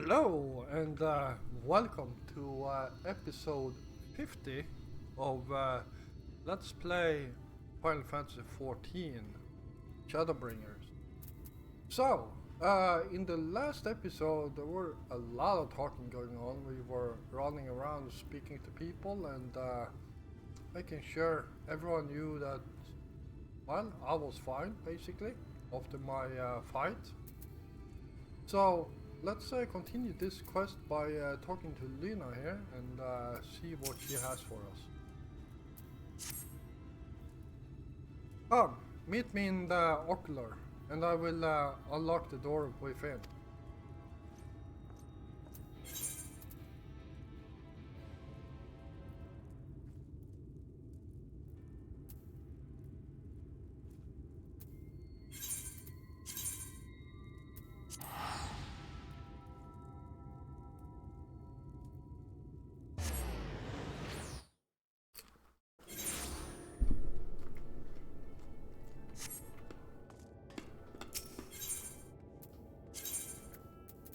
Hello and welcome to episode 50 of Let's Play Final Fantasy 14 Shadowbringers. So, in the last episode there were a lot of talking going on. We were running around speaking to people and making sure everyone knew that, well, I was fine basically after my fight. So, let's continue this quest by talking to Lena here and see what she has for us. Come, meet me in the ocular and I will unlock the door within.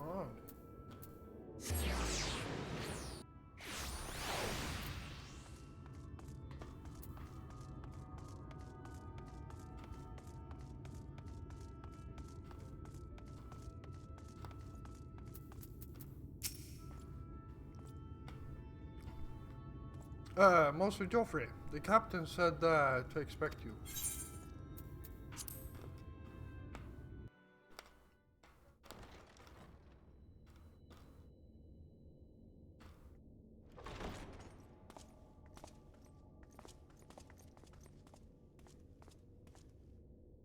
Oh. Monsieur Joffrey, the captain said to expect you.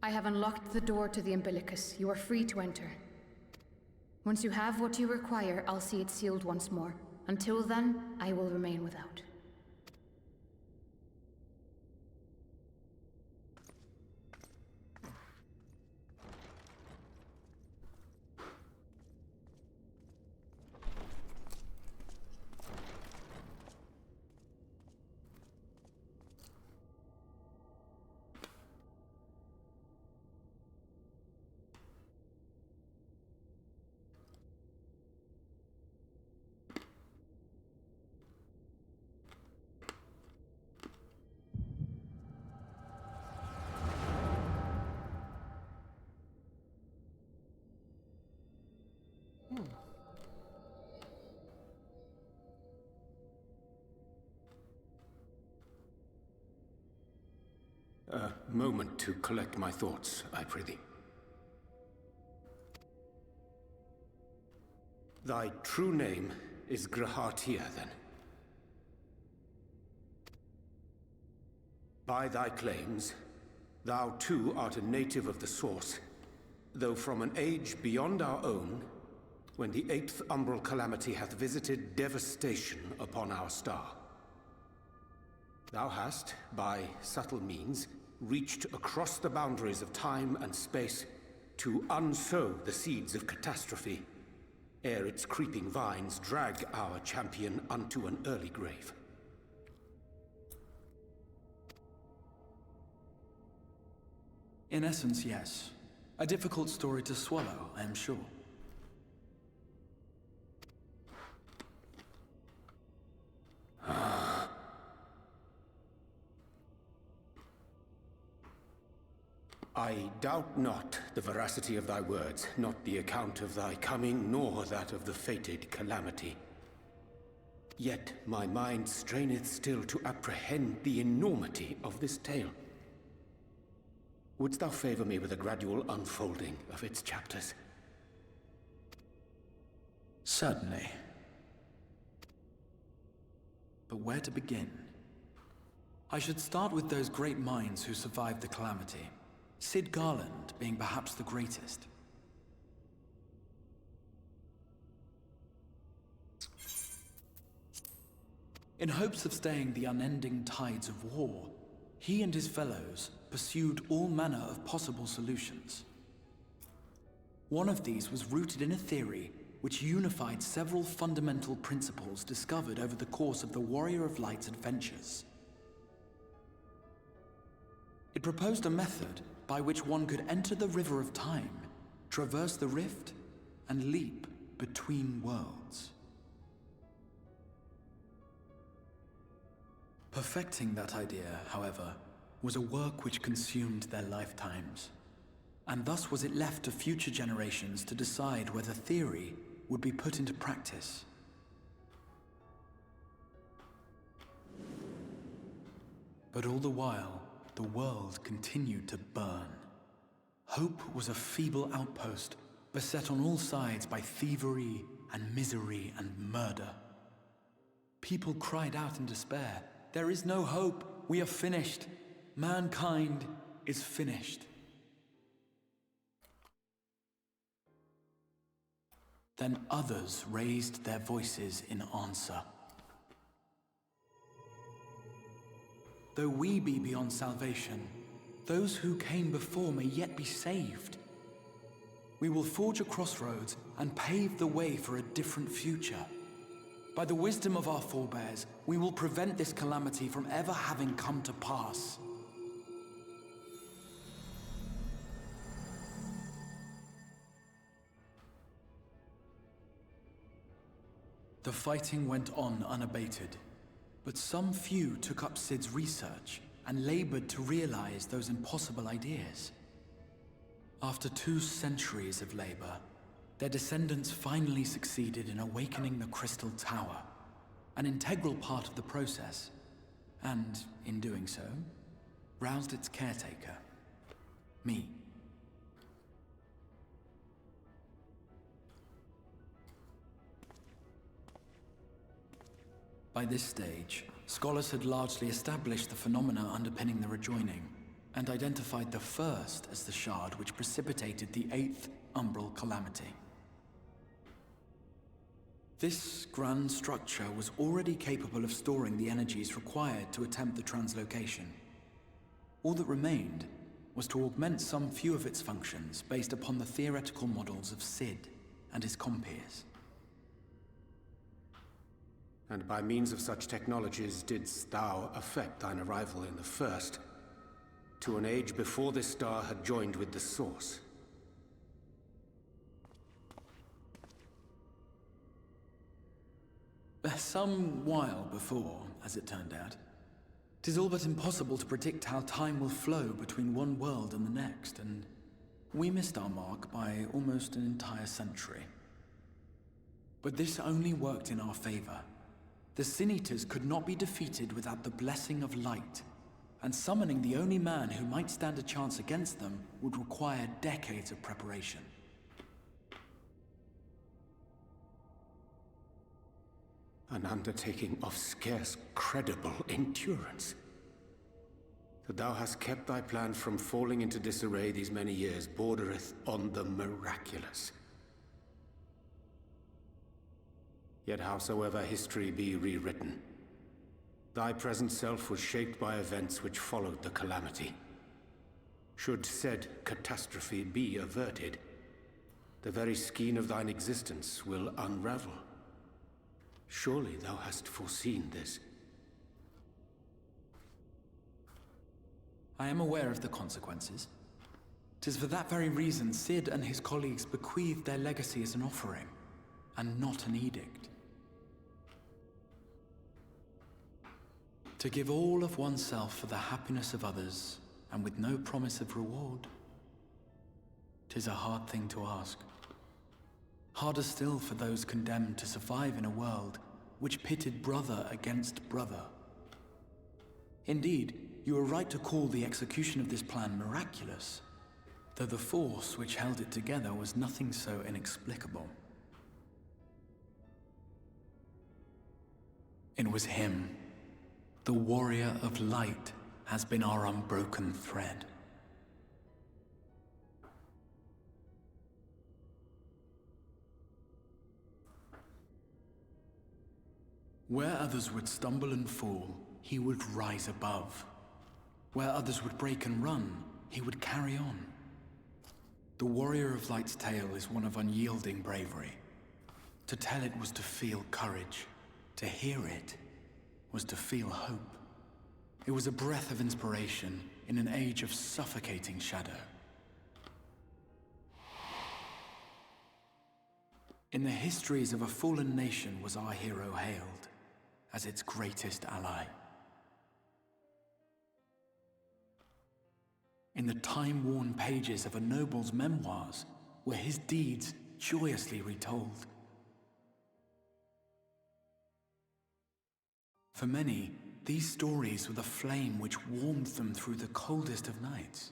I have unlocked the door to the umbilicus. You are free to enter. Once you have what you require, I'll see it sealed once more. Until then, I will remain without. A moment to collect my thoughts, I prithee. Thy true name is Grahatia, then? By thy claims, thou too art a native of the Source, though from an age beyond our own, when the 8th umbral calamity hath visited devastation upon our star. Thou hast, by subtle means, reached across the boundaries of time and space to unsow the seeds of catastrophe, ere its creeping vines drag our champion unto an early grave. In essence, yes. A difficult story to swallow, I am sure. I doubt not the veracity of thy words, not the account of thy coming, nor that of the fated calamity. Yet my mind straineth still to apprehend the enormity of this tale. Wouldst thou favor me with a gradual unfolding of its chapters? Certainly. But where to begin? I should start with those great minds who survived the calamity. Sid Garland being perhaps the greatest. In hopes of staying the unending tides of war, he and his fellows pursued all manner of possible solutions. One of these was rooted in a theory which unified several fundamental principles discovered over the course of the Warrior of Light's adventures. It proposed a method by which one could enter the river of time, traverse the rift, and leap between worlds. Perfecting that idea, however, was a work which consumed their lifetimes, and thus was it left to future generations to decide whether theory would be put into practice. But all the while, the world continued to burn. Hope was a feeble outpost, beset on all sides by thievery and misery and murder. People cried out in despair, "There is no hope, we are finished. Mankind is finished." Then others raised their voices in answer. Though we be beyond salvation, those who came before may yet be saved. We will forge a crossroads and pave the way for a different future. By the wisdom of our forebears, we will prevent this calamity from ever having come to pass. The fighting went on unabated, but some few took up Sid's research and labored to realize those impossible ideas. After 2 centuries of labor, their descendants finally succeeded in awakening the Crystal Tower, an integral part of the process, and, in doing so, roused its caretaker, me. By this stage, scholars had largely established the phenomena underpinning the rejoining, and identified the first as the shard which precipitated the 8th umbral calamity. This grand structure was already capable of storing the energies required to attempt the translocation. All that remained was to augment some few of its functions based upon the theoretical models of Sid and his compeers. And by means of such technologies didst thou effect thine arrival in the first, to an age before this star had joined with the Source. Some while before, as it turned out. 'Tis all but impossible to predict how time will flow between one world and the next, and we missed our mark by almost an entire century. But this only worked in our favor. The Sin Eaters could not be defeated without the blessing of light, and summoning the only man who might stand a chance against them would require decades of preparation. An undertaking of scarce credible endurance. That thou hast kept thy plan from falling into disarray these many years bordereth on the miraculous. Yet howsoever history be rewritten, thy present self was shaped by events which followed the calamity. Should said catastrophe be averted, the very skein of thine existence will unravel. Surely thou hast foreseen this. I am aware of the consequences. 'Tis for that very reason Sid and his colleagues bequeathed their legacy as an offering, and not an edict. To give all of oneself for the happiness of others, and with no promise of reward. 'Tis a hard thing to ask. Harder still for those condemned to survive in a world which pitted brother against brother. Indeed, you are right to call the execution of this plan miraculous, though the force which held it together was nothing so inexplicable. It was him. The warrior of light has been our unbroken thread. Where others would stumble and fall, he would rise above. Where others would break and run, he would carry on. The warrior of light's tale is one of unyielding bravery. To tell it was to feel courage. To hear it was to feel hope. It was a breath of inspiration in an age of suffocating shadow. In the histories of a fallen nation was our hero hailed as its greatest ally. In the time-worn pages of a noble's memoirs were his deeds joyously retold. For many, these stories were the flame which warmed them through the coldest of nights.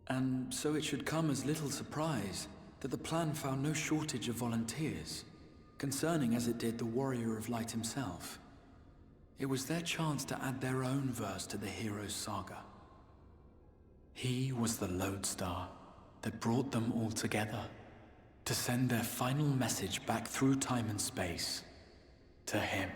And so it should come as little surprise that the plan found no shortage of volunteers, concerning as it did the Warrior of Light himself. It was their chance to add their own verse to the hero's saga. He was the lodestar that brought them all together, to send their final message back through time and space to him.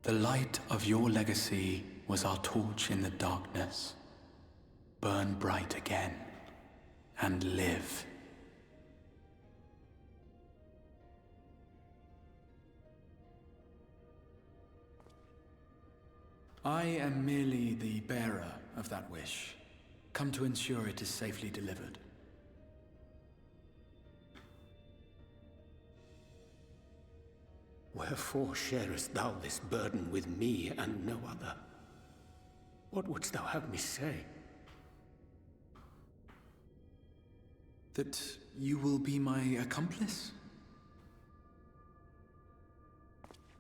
The light of your legacy was our torch in the darkness. Burn bright again and live. I am merely the bearer of that wish, come to ensure it is safely delivered. Wherefore sharest thou this burden with me and no other? What wouldst thou have me say? That you will be my accomplice?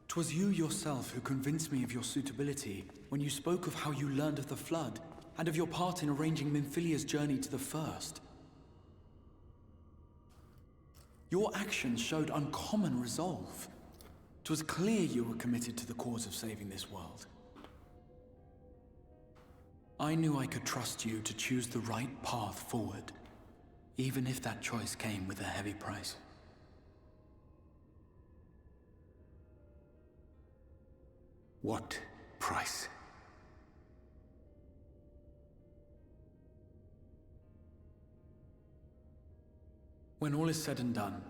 'Twas you yourself who convinced me of your suitability when you spoke of how you learned of the Flood and of your part in arranging Minfilia's journey to the First. Your actions showed uncommon resolve. 'Twas clear you were committed to the cause of saving this world. I knew I could trust you to choose the right path forward, even if that choice came with a heavy price. What price? When all is said and done,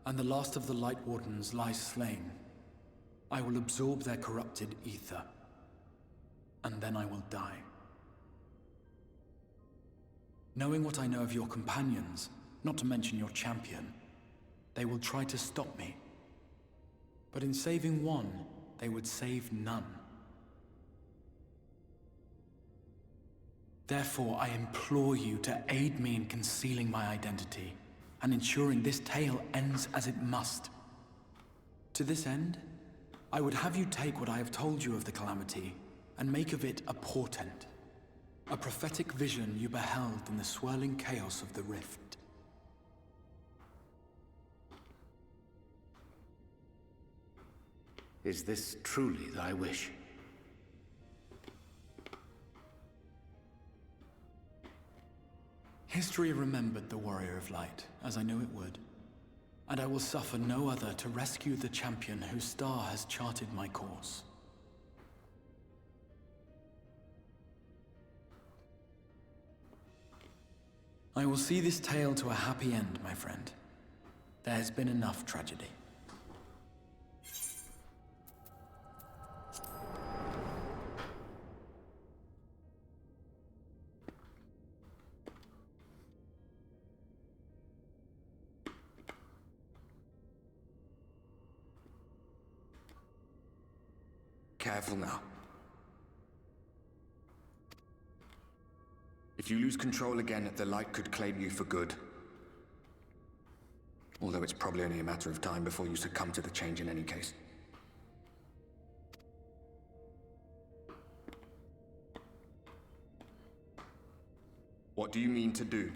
and the last of the Light Wardens lies slain, I will absorb their corrupted ether, and then I will die. Knowing what I know of your companions, not to mention your champion, they will try to stop me. But in saving one, they would save none. Therefore, I implore you to aid me in concealing my identity and ensuring this tale ends as it must. To this end, I would have you take what I have told you of the Calamity and make of it a portent, a prophetic vision you beheld in the swirling chaos of the Rift. Is this truly thy wish? History remembered the Warrior of Light, as I knew it would, and I will suffer no other to rescue the champion whose star has charted my course. I will see this tale to a happy end, my friend. There has been enough tragedy. Careful now. If you lose control again, the Light could claim you for good. Although it's probably only a matter of time before you succumb to the change in any case. What do you mean to do?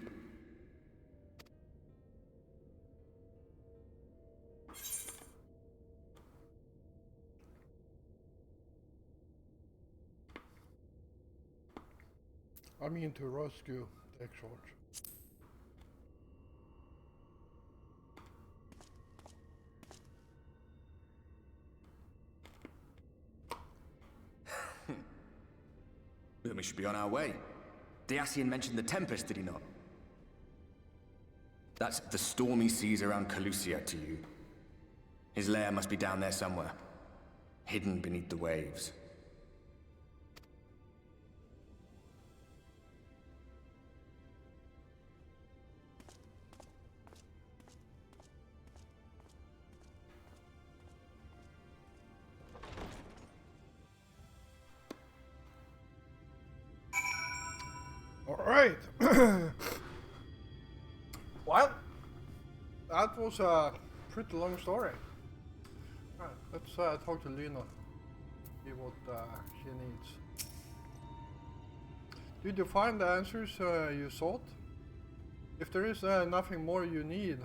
I mean to rescue the XIV. Then we should be on our way. Dacian mentioned the Tempest, did he not? That's the stormy seas around Calusia to you. His lair must be down there somewhere, hidden beneath the waves. Alright. Well, that was a pretty long story. Alright, let's talk to Lena. See what she needs. Did you find the answers you sought? If there is nothing more you need,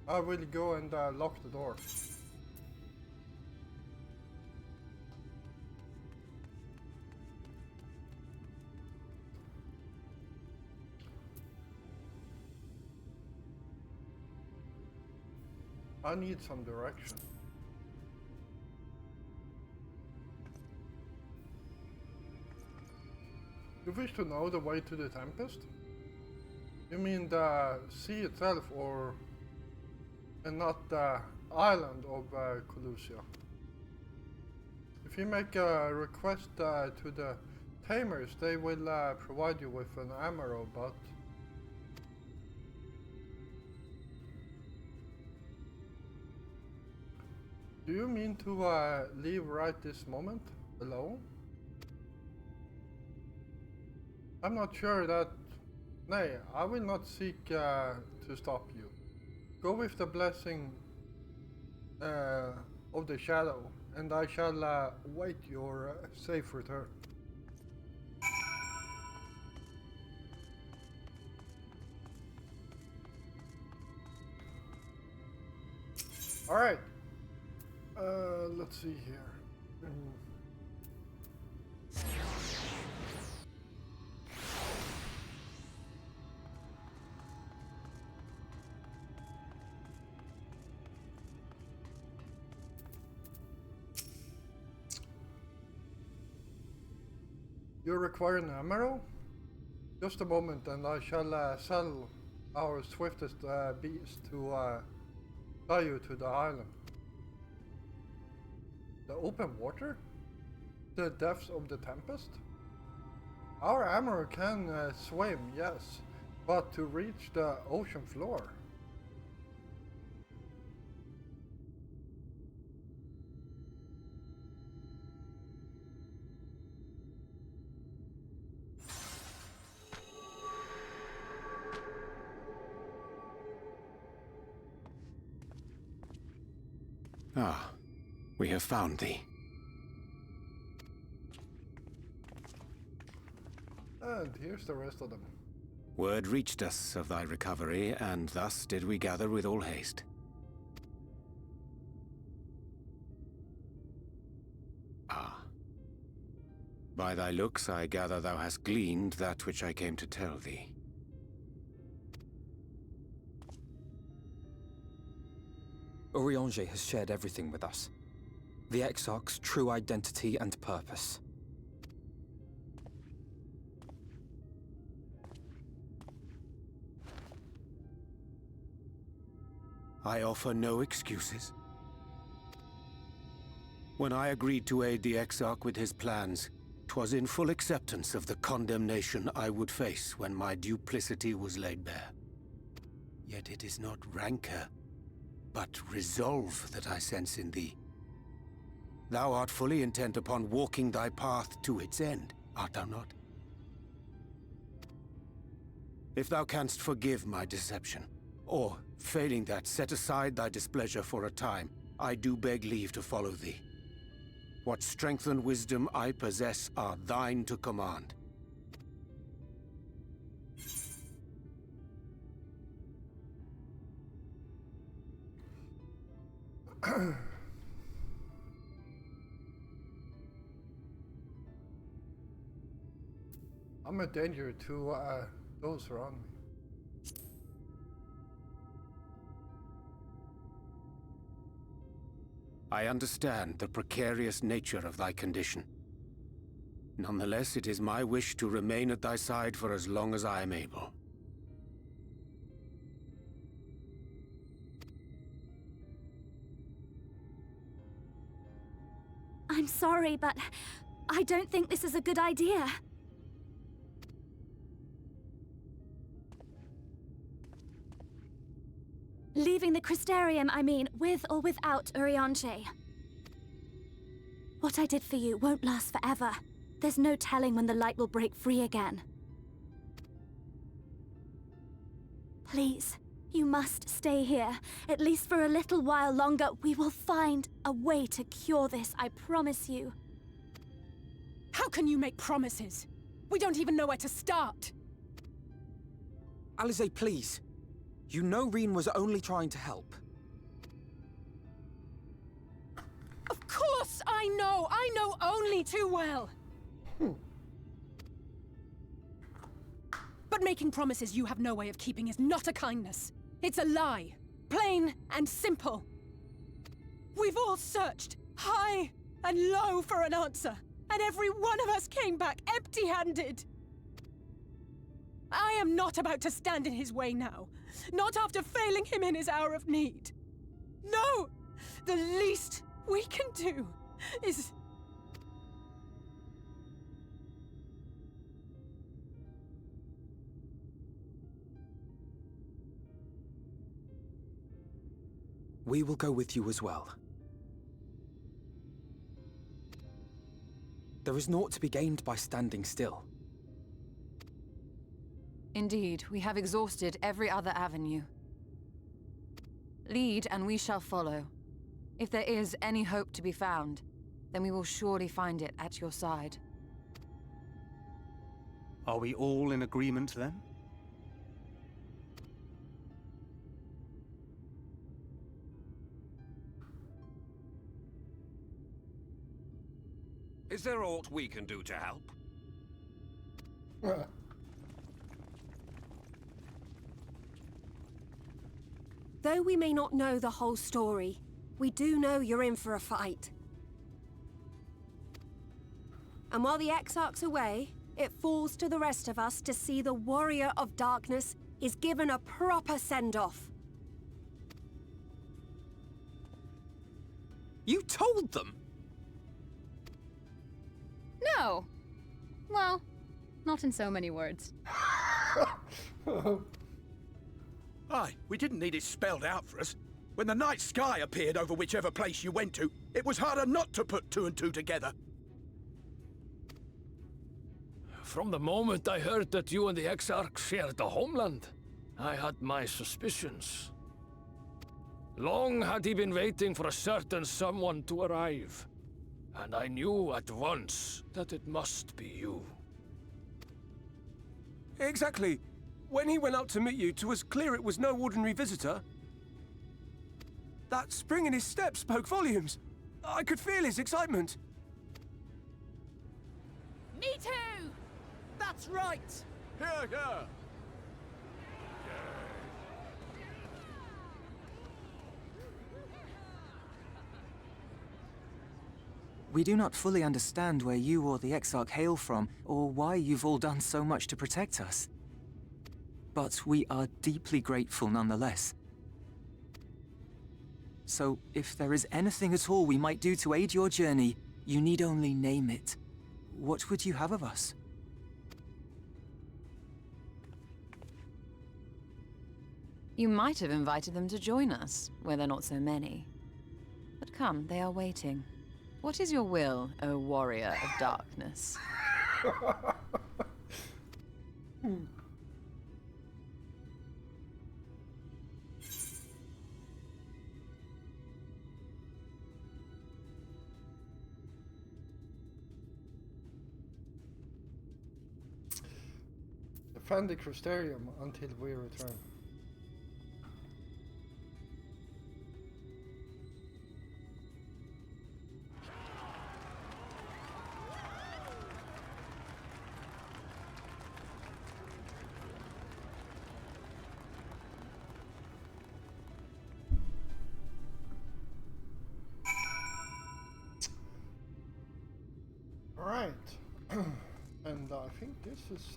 I will go and lock the door. I need some direction. You wish to know the way to the Tempest? You mean the sea itself, or and not the island of Colusia? If you make a request to the Tamers, they will provide you with an arrow, but do you mean to leave right this moment, alone? I'm not sure that... Nay, I will not seek to stop you. Go with the blessing of the shadow, and I shall await your safe return. Alright. Let's see here. You require an emerald? Just a moment, and I shall sell our swiftest beast to tie you to the island. The open water? The depths of the Tempest? Our armor can swim, yes, but to reach the ocean floor. Ah, we have found thee. And here's the rest of them. Word reached us of thy recovery, and thus did we gather with all haste. Ah. By thy looks I gather thou hast gleaned that which I came to tell thee. Urianger has shared everything with us. The Exarch's true identity and purpose. I offer no excuses. When I agreed to aid the Exarch with his plans, 'twas in full acceptance of the condemnation I would face when my duplicity was laid bare. Yet it is not rancor, but resolve that I sense in thee. Thou art fully intent upon walking thy path to its end, art thou not? If thou canst forgive my deception, or, failing that, set aside thy displeasure for a time, I do beg leave to follow thee. What strength and wisdom I possess are thine to command. I'm a danger to those around me. I understand the precarious nature of thy condition. Nonetheless, it is my wish to remain at thy side for as long as I am able. I'm sorry, but I don't think this is a good idea. Leaving the Crystarium, I mean, with or without Urianger. What I did for you won't last forever. There's no telling when the light will break free again. Please, you must stay here. At least for a little while longer. We will find a way to cure this, I promise you. How can you make promises? We don't even know where to start. Alize, please. You know Reen was only trying to help. Of course I know! I know only too well! But making promises you have no way of keeping is not a kindness. It's a lie. Plain and simple. We've all searched high and low for an answer, and every one of us came back empty-handed. I am not about to stand in his way now. Not after failing him in his hour of need. No! The least we can do is... We will go with you as well. There is naught to be gained by standing still. Indeed, we have exhausted every other avenue. Lead, and we shall follow. If there is any hope to be found, then we will surely find it at your side. Are we all in agreement, then? Is there aught we can do to help? Though we may not know the whole story, we do know you're in for a fight. And while the Exarch's away, it falls to the rest of us to see the Warrior of Darkness is given a proper send-off. You told them? No. Well, not in so many words. Aye, we didn't need it spelled out for us. When the night sky appeared over whichever place you went to, it was harder not to put two and two together. From the moment I heard that you and the Exarch shared the homeland, I had my suspicions. Long had he been waiting for a certain someone to arrive, and I knew at once that it must be you. Exactly. When he went out to meet you, 'twas clear it was no ordinary visitor. That spring in his step spoke volumes. I could feel his excitement. Me too! That's right! Here, here! We do not fully understand where you or the Exarch hail from, or why you've all done so much to protect us. But we are deeply grateful nonetheless. So, if there is anything at all we might do to aid your journey, you need only name it. What would you have of us? You might have invited them to join us, where there are not so many. But come, they are waiting. What is your will, O Warrior of Darkness? Defend the Crystarium until we return. Alright. And I think this is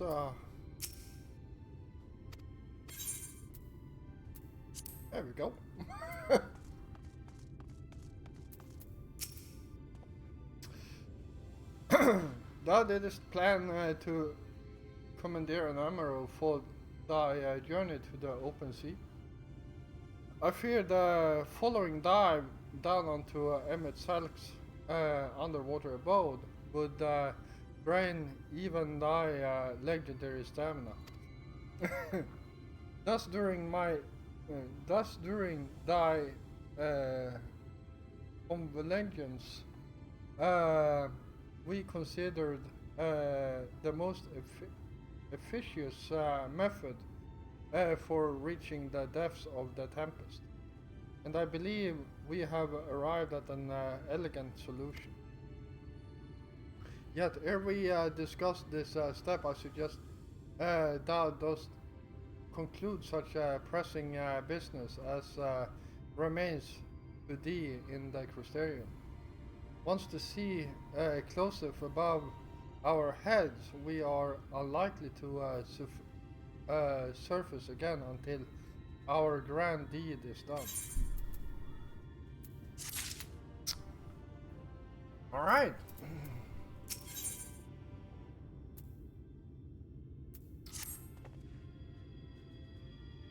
there we go. thou didst plan to commandeer an admiral for thy journey to the open sea. I fear the following dive down onto Emmett Salk's underwater abode would drain even thy legendary stamina. Thus, during thy convalescence, we considered the most efficacious method for reaching the depths of the Tempest, and I believe we have arrived at an elegant solution. Yet, ere we discuss this step, I suggest thou dost conclude such pressing business as remains to thee in the Crystarium. Once the sea closeth above our heads, we are unlikely to surface again until our grand deed is done. All right.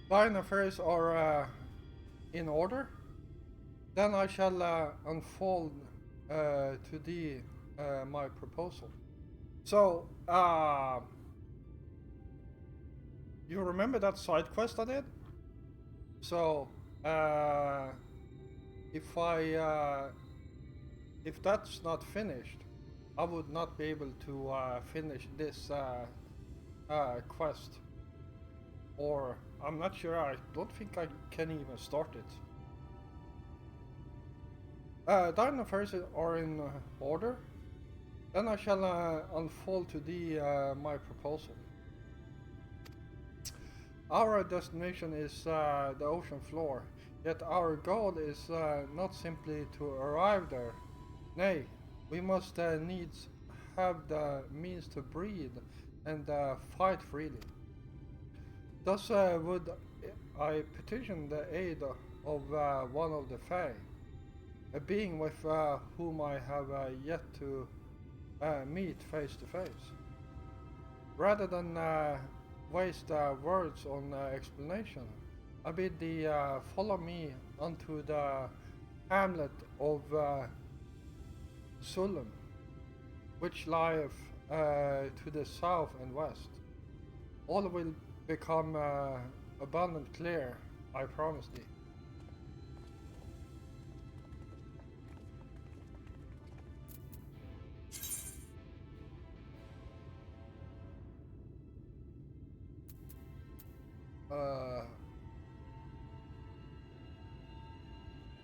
Thine affairs are in order. Then I shall unfold to thee my proposal. So, you remember that side quest I did? So, if that's not finished, I would not be able to finish this quest. Or, I'm not sure, I don't think I can even start it. Thine affairs are in order. Then I shall unfold to thee my proposal. Our destination is the ocean floor, yet our goal is not simply to arrive there. Nay, we must needs have the means to breathe and fight freely. Thus would I petition the aid of one of the Fae, a being with whom I have yet to meet face to face. Rather than waste words on explanation, I bid thee follow me unto the hamlet of Sullum, which lieth to the south and west. All will become abundant clear, I promise thee.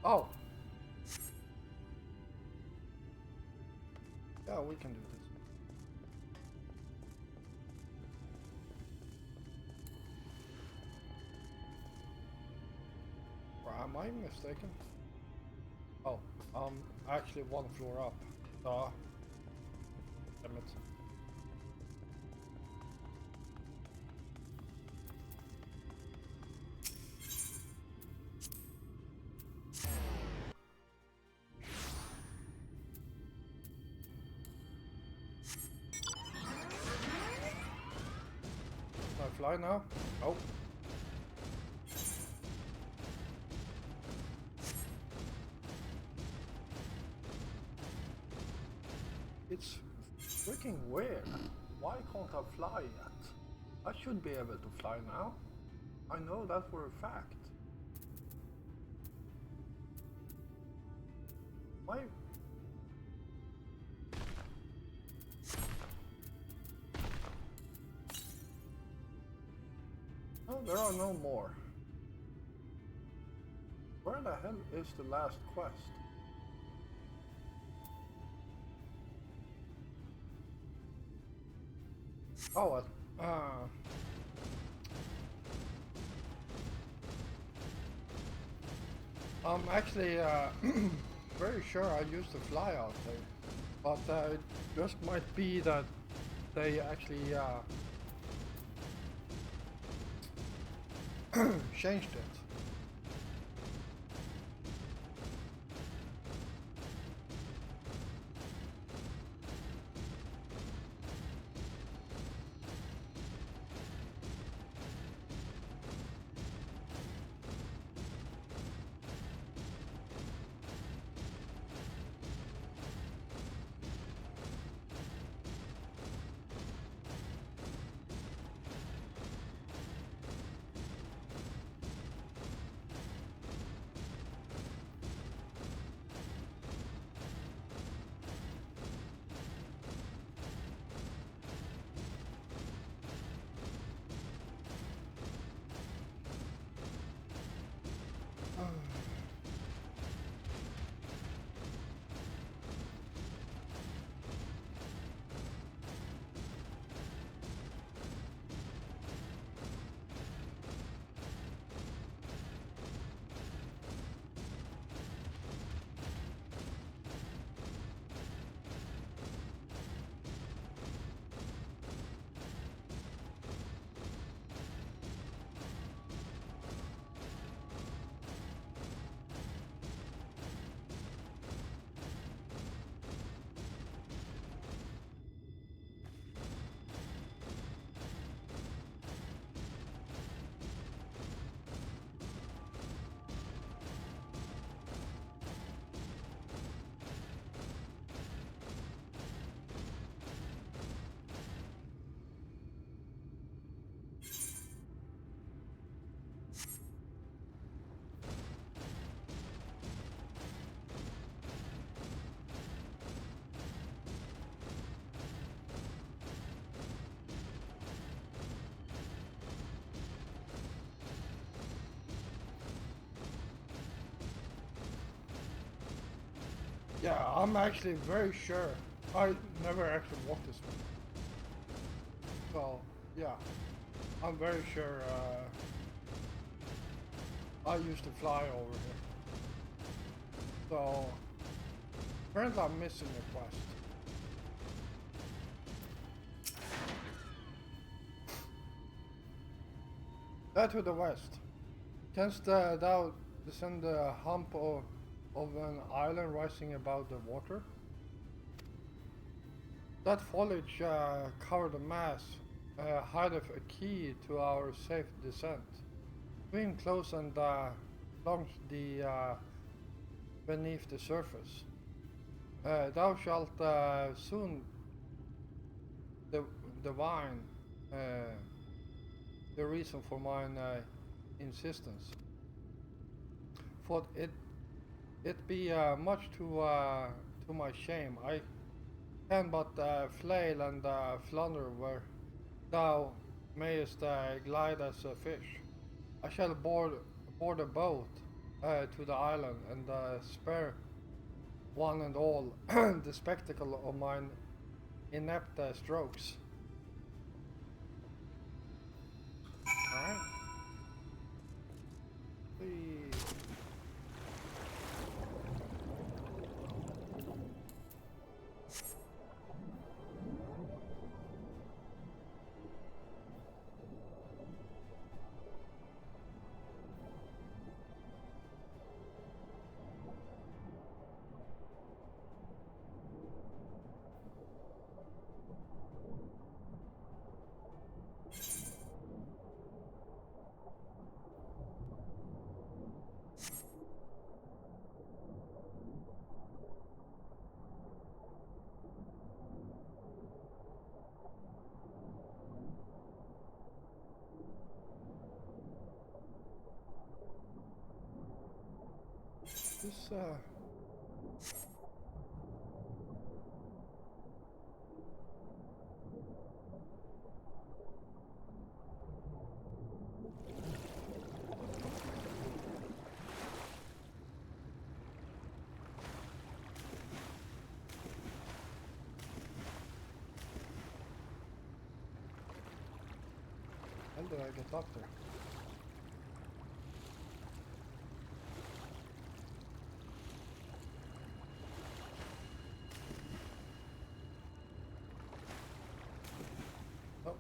Oh. Yeah, we can do this. Or am I mistaken? Oh, actually one floor up. Damn it. Fly now? Oh. It's freaking weird. Why can't I fly yet? I should be able to fly now. I know that for a fact. Why? No, there are no more. Where the hell is the last quest? Oh, I'm actually very sure I used to fly out there, but it just might be that they actually changed it. Yeah, I'm actually very sure. I never actually walked this one. So, yeah. I'm very sure I used to fly over here. So, apparently I'm missing a quest. To the west. Canst thou descend the hump of an island rising above the water? That foliage covered the mass hideth a key to our safe descent. Swim close and plunge beneath the surface. Thou shalt soon divine the reason for mine insistence. For it be much to my shame. I can but flail and flounder where thou mayest glide as a fish. I shall board a boat to the island and spare one and all the spectacle of mine inept strokes. Alright. This how did I get up there? Oh.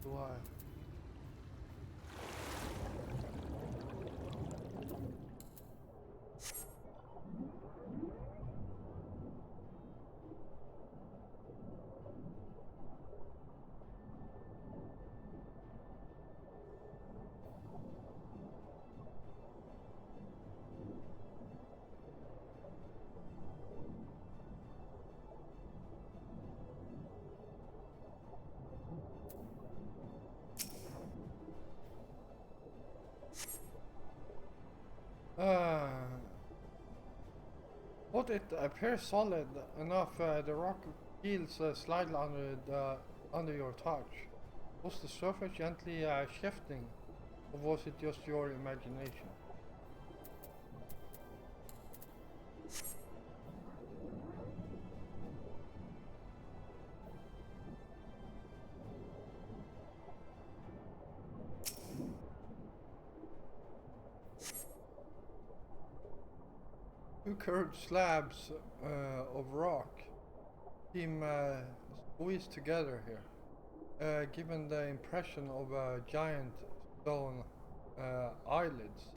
Why? But it appears solid enough. The rock feels slightly under your touch. Was the surface gently shifting, or was it just your imagination? Two curved slabs of rock seem squeezed together here, giving the impression of giant stone eyelids.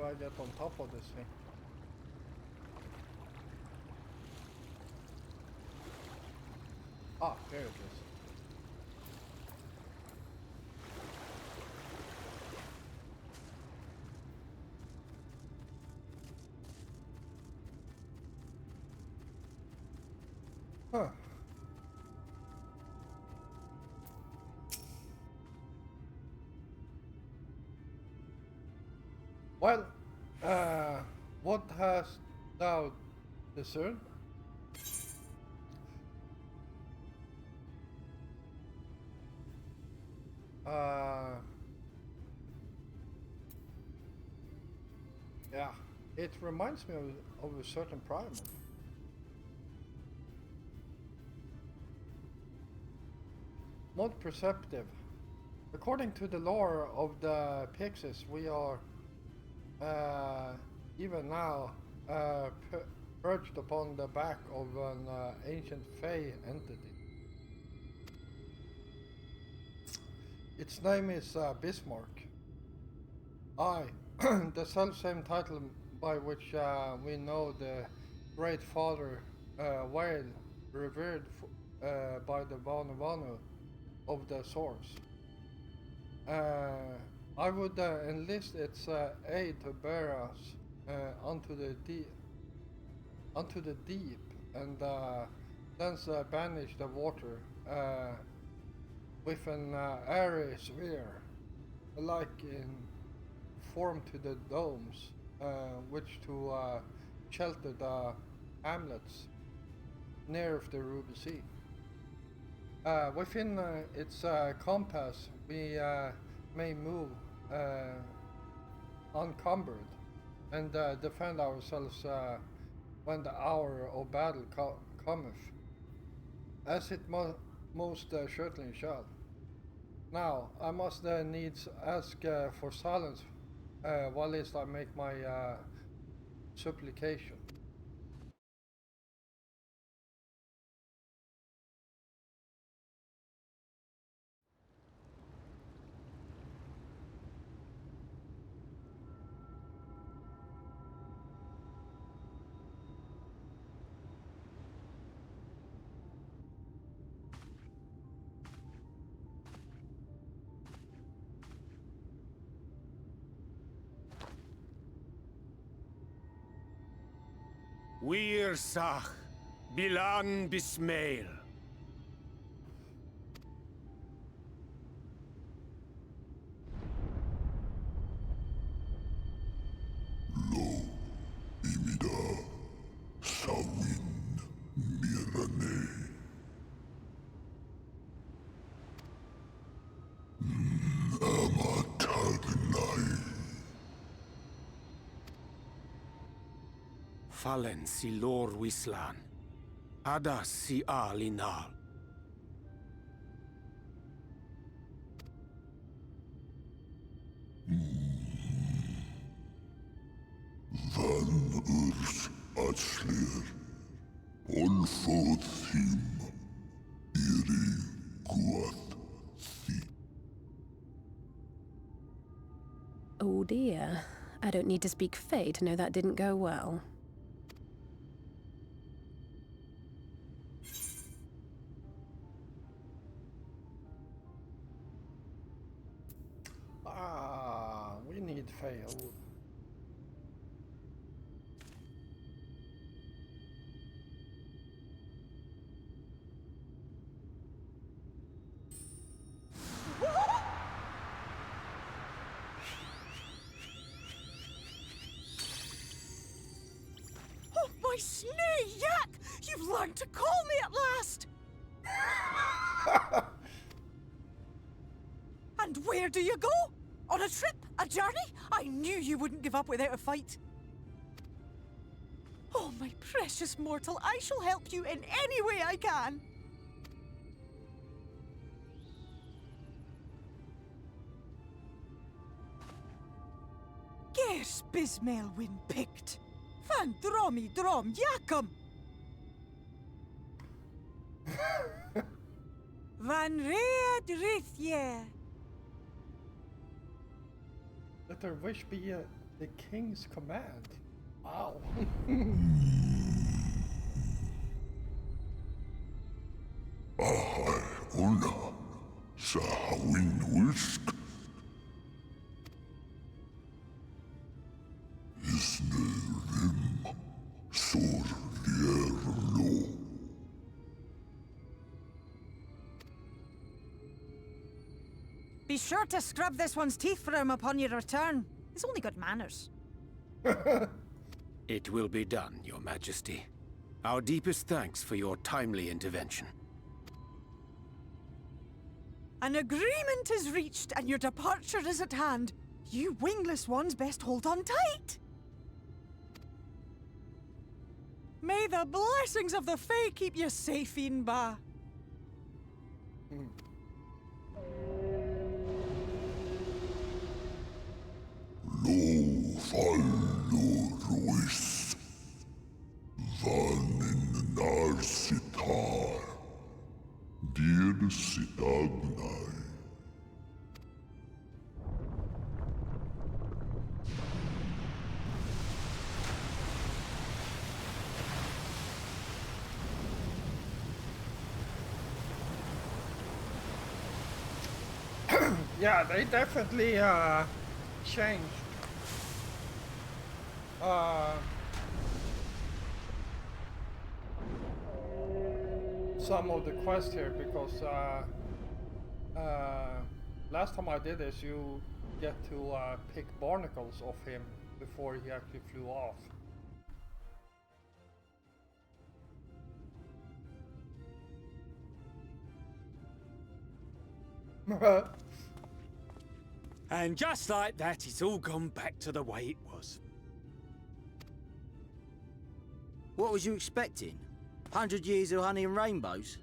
I get on top of this thing? Ah, there it is. Huh. Well, what hast thou discerned? Yeah, it reminds me of a certain primal. Not perceptive. According to the lore of the Pixies, we are even now perched upon the back of an ancient Fey entity. Its name is Bismarck. Aye, the self-same title by which we know the Great Father Whale, revered by the Vanu of the source. I would enlist its aid to bear us onto the deep, and thence banish the water with an airy sphere, like in form to the domes, which to shelter the hamlets near the Ruby Sea. Within its compass, we may move uncumbered and defend ourselves when the hour of battle cometh, as it most certainly shall. Now, I must needs ask for silence whilst I make my supplication. Wir Sach, Bilan Bismail. Fallen si lor wislan. Ada si alinal. Van urs atslir. Olfod thim. Iri guath thi. Oh dear. I don't need to speak Fey to know that didn't go well. We need fail. Oh, my snee yak! You've learned to call me at last! And where do you go? On a trip? A journey? I knew you wouldn't give up without a fight. Oh, my precious mortal, I shall help you in any way I can. Gers Bismail win picked. Van dromi drom yakum. Van read rithye. Let her wish be The king's command. Wow. Ahai una sa hawin wisk. Isne rim sor lierlo. Be sure to scrub this one's teeth for him upon your return. He's only got manners. It will be done, Your Majesty. Our deepest thanks for your timely intervention. An agreement is reached and your departure is at hand. You wingless ones best hold on tight. May the blessings of the Fae keep you safe, Inba. Lo fallo ruis. Vanin nar sitar. Dir sitagnai. Yeah, they definitely changed some of the quests here, because last time I did this, you get to pick barnacles off him before he actually flew off. And just like that, it's all gone back to the way it was. What was you expecting? 100 years of honey and rainbows?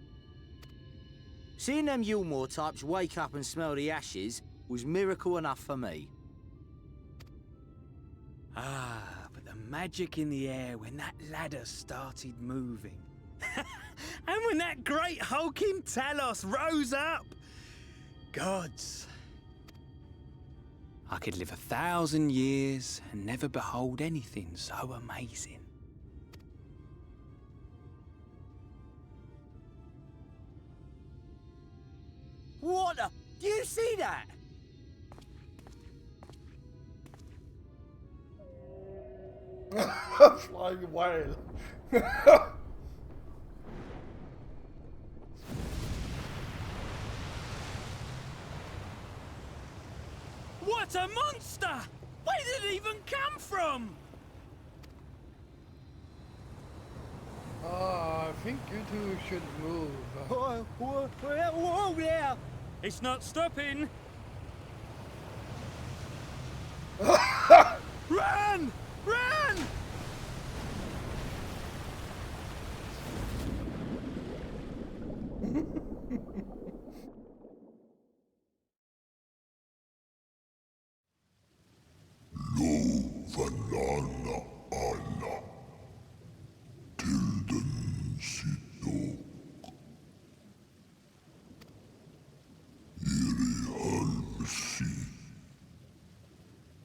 Seeing them Yulmore types wake up and smell the ashes was miracle enough for me. Ah, but the magic in the air when that ladder started moving. And when that great hulking Talos rose up. Gods. I could live 1,000 years and never behold anything so amazing. What the? Do you see that? Flying whale. What a monster! Where did it even come from? I think you two should move. Whoa there! It's not stopping. Run! Run! Lo vanana ana. Tilden sidok. Iri halmsi.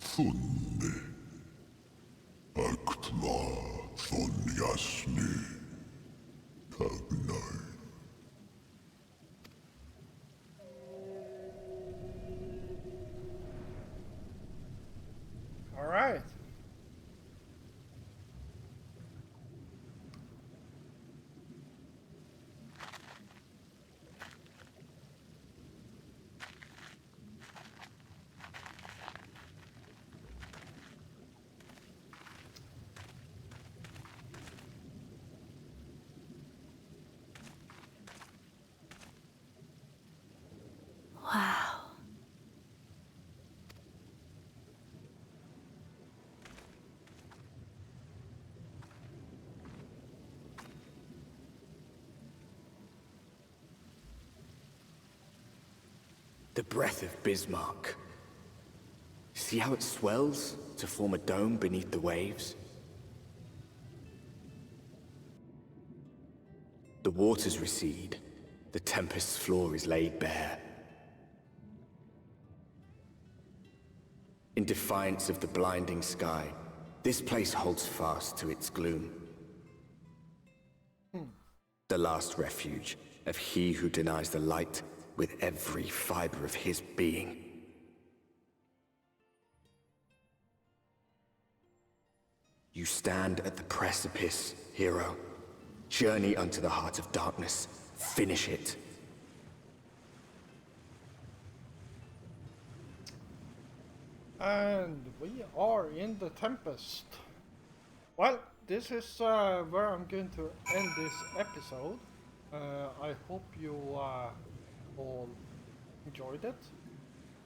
Funne. Aktma von jasni. Tagnai. All right. Wow. The breath of Bismarck. See how it swells to form a dome beneath the waves? The waters recede. The tempest's floor is laid bare. In defiance of the blinding sky, this place holds fast to its gloom. The last refuge of he who denies the light with every fiber of his being. You stand at the precipice, hero. Journey unto the heart of darkness. Finish it. And we are in the Tempest. Well, this is where I'm going to end this episode. I hope you all enjoyed it.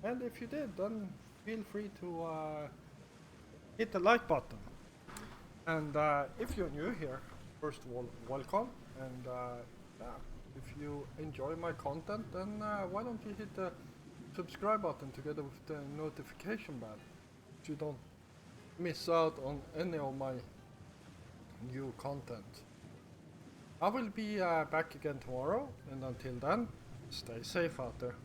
And if you did, then feel free to hit the like button. And if you're new here, first of all, welcome. And yeah, if you enjoy my content, then why don't you hit the subscribe button together with the notification bell, so you don't miss out on any of my new content. I will be back again tomorrow, and until then, stay safe out there.